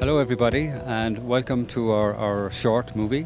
Hello everybody and welcome to our short movie.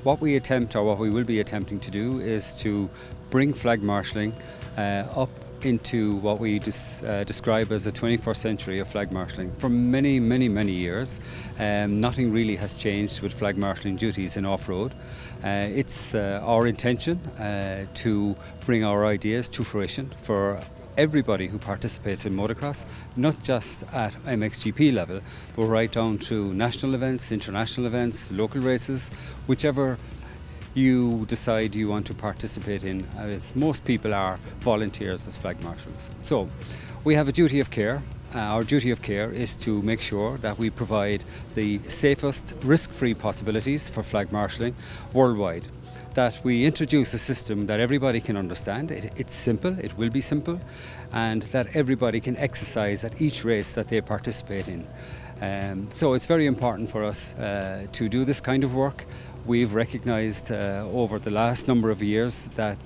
What we attempt, or what we will be attempting to do, is to bring flag marshalling up into what we describe as the 21st century of flag marshalling. For many years, nothing really has changed with flag marshalling duties in off-road. It's our intention to bring our ideas to fruition for everybody who participates in motocross, not just at MXGP level, but right down to national events, international events, local races, whichever you decide you want to participate in, as most people are volunteers as flag marshals. So we have a duty of care. Our duty of care is to make sure that we provide the safest, risk-free possibilities for flag marshalling worldwide. That we introduce a system that everybody can understand. It's simple, it will be simple, and that everybody can exercise at each race that they participate in. So it's very important for us to do this kind of work. We've recognised over the last number of years that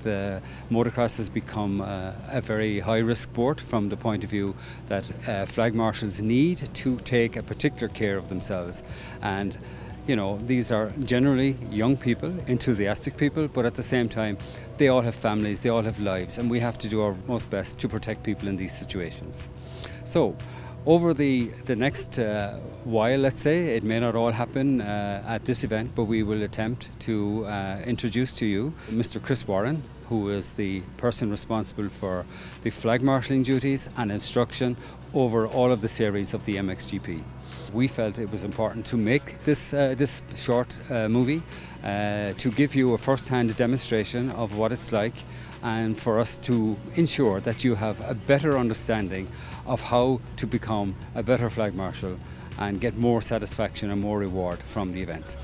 motocross has become a very high-risk sport from the point of view that flag marshals need to take a particular care of themselves. And you know, these are generally young people, enthusiastic people, but at the same time, they all have families, they all have lives, and we have to do our most best to protect people in these situations. So, over the next while, let's say, it may not all happen at this event, but we will attempt to introduce to you Mr. Chris Warren, who is the person responsible for the flag marshalling duties and instruction over all of the series of the MXGP. We felt it was important to make this short movie to give you a first-hand demonstration of what it's like, and for us to ensure that you have a better understanding of how to become a better flag marshal and get more satisfaction and more reward from the event.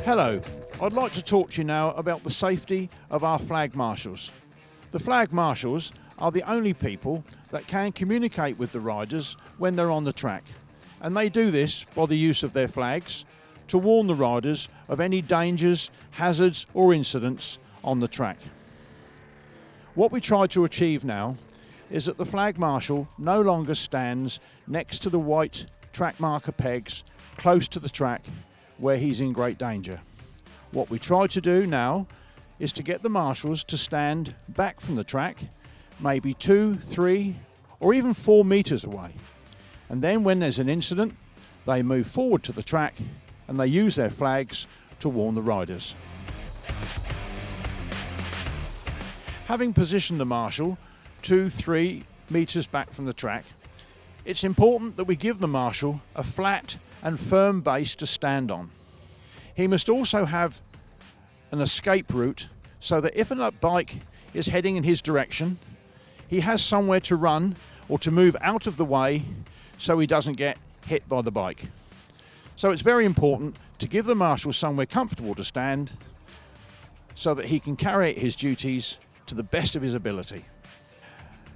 Hello, I'd like to talk to you now about the safety of our flag marshals. The flag marshals are the only people that can communicate with the riders when they're on the track, and they do this by the use of their flags to warn the riders of any dangers, hazards or incidents on the track. What we try to achieve now is that the flag marshal no longer stands next to the white track marker pegs close to the track where he's in great danger. What we try to do now is to get the marshals to stand back from the track, maybe 2, 3 or even 4 metres away. And then when there's an incident, they move forward to the track and they use their flags to warn the riders. Having positioned the marshal 2, 3 metres back from the track, it's important that we give the marshal a flat and firm base to stand on. He must also have an escape route so that if a bike is heading in his direction, he has somewhere to run or to move out of the way so he doesn't get hit by the bike. So it's very important to give the marshal somewhere comfortable to stand so that he can carry out his duties to the best of his ability.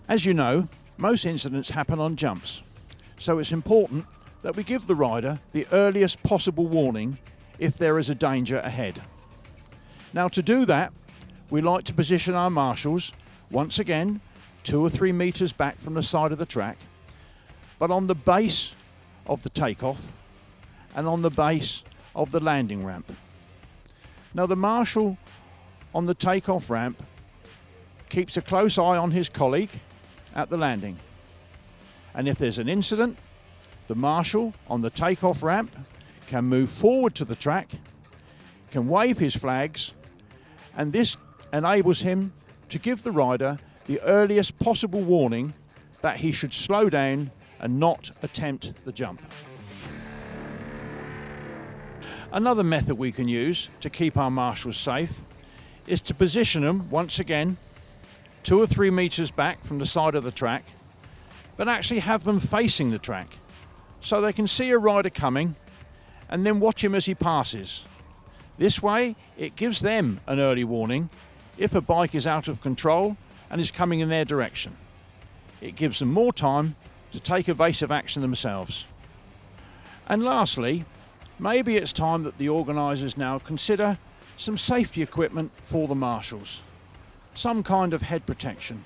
As you know, most incidents happen on jumps, so it's important that we give the rider the earliest possible warning if there is a danger ahead. Now, to do that, we like to position our marshals once again 2 or 3 metres back from the side of the track, but on the base of the takeoff and on the base of the landing ramp. Now, the marshal on the takeoff ramp keeps a close eye on his colleague at the landing, and if there's an incident, the marshal on the takeoff ramp can move forward to the track, can wave his flags, and this enables him to give the rider the earliest possible warning that he should slow down and not attempt the jump. Another method we can use to keep our marshals safe is to position them once again 2 or 3 metres back from the side of the track, but actually have them facing the track so they can see a rider coming and then watch him as he passes. This way, it gives them an early warning if a bike is out of control and is coming in their direction. It gives them more time to take evasive action themselves. And lastly, maybe it's time that the organisers now consider some safety equipment for the marshals. Some kind of head protection,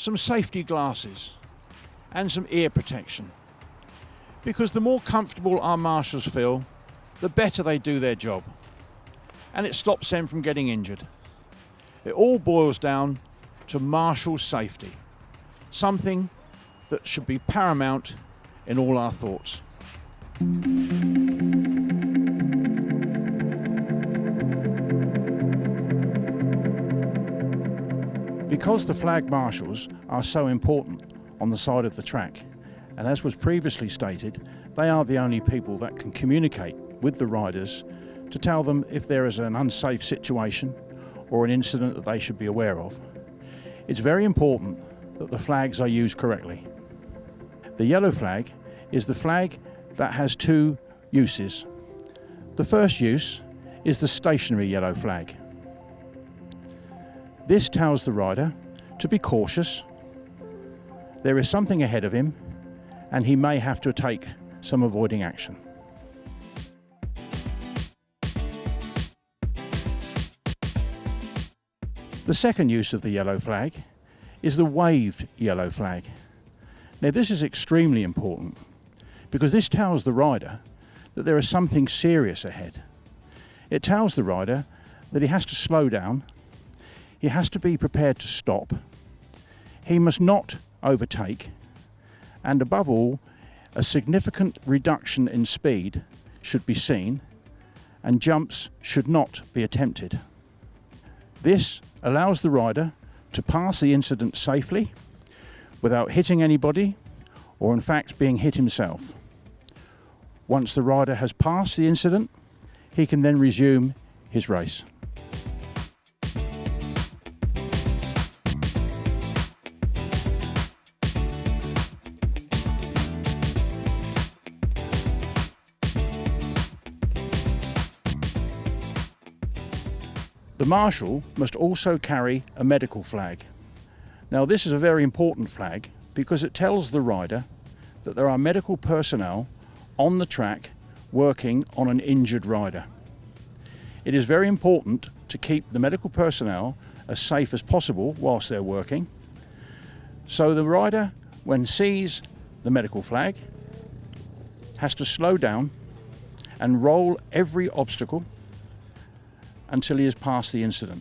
some safety glasses and some ear protection. Because the more comfortable our marshals feel, the better they do their job. And it stops them from getting injured. It all boils down to marshal safety, something that should be paramount in all our thoughts. Because the flag marshals are so important on the side of the track, and as was previously stated, they are the only people that can communicate with the riders to tell them if there is an unsafe situation or an incident that they should be aware of. It's very important that the flags are used correctly. The yellow flag is the flag that has two uses. The first use is the stationary yellow flag. This tells the rider to be cautious. There is something ahead of him and he may have to take some avoiding action. The second use of the yellow flag is the waved yellow flag. Now this is extremely important because this tells the rider that there is something serious ahead. It tells the rider that he has to slow down, he has to be prepared to stop, he must not overtake, and above all, a significant reduction in speed should be seen and jumps should not be attempted. This allows the rider to pass the incident safely without hitting anybody or in fact being hit himself. Once the rider has passed the incident, he can then resume his race. The marshal must also carry a medical flag. Now this is a very important flag because it tells the rider that there are medical personnel on the track working on an injured rider. It is very important to keep the medical personnel as safe as possible whilst they're working. So the rider, when sees the medical flag, has to slow down and roll every obstacle until he has passed the incident.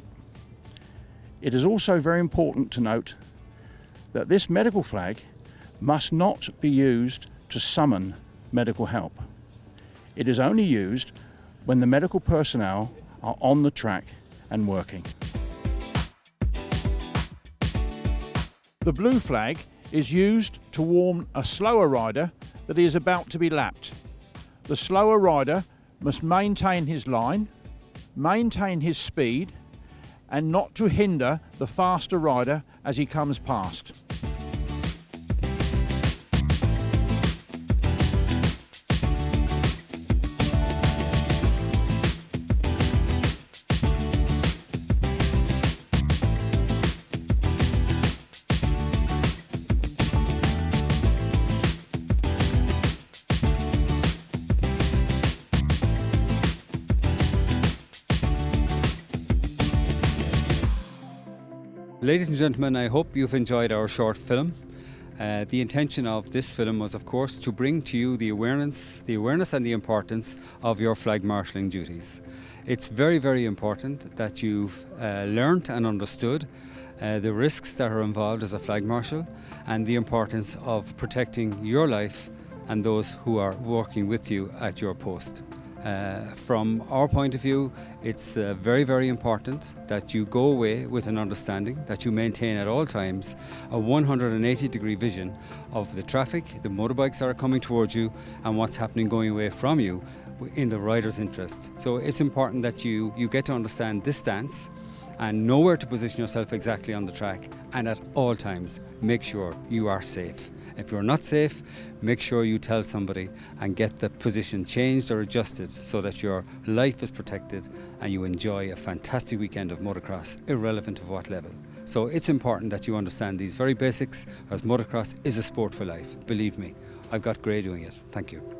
It is also very important to note that this medical flag must not be used to summon medical help. It is only used when the medical personnel are on the track and working. The blue flag is used to warn a slower rider that he is about to be lapped. The slower rider must maintain his line, maintain his speed, and not to hinder the faster rider as he comes past. Ladies and gentlemen, I hope you've enjoyed our short film. The intention of this film was, of course, to bring to you the awareness and the importance of your flag marshalling duties. It's very, very important that you've learned and understood the risks that are involved as a flag marshal and the importance of protecting your life and those who are working with you at your post. From our point of view, it's very, very important that you go away with an understanding, that you maintain at all times a 180-degree vision of the traffic, the motorbikes that are coming towards you, and what's happening going away from you in the rider's interest. So it's important that you get to understand this stance and know where to position yourself exactly on the track, and at all times make sure you are safe. If you're not safe, make sure you tell somebody and get the position changed or adjusted so that your life is protected and you enjoy a fantastic weekend of motocross, irrelevant of what level. So it's important that you understand these very basics, as motocross is a sport for life. Believe me, I've got grey doing it. Thank you.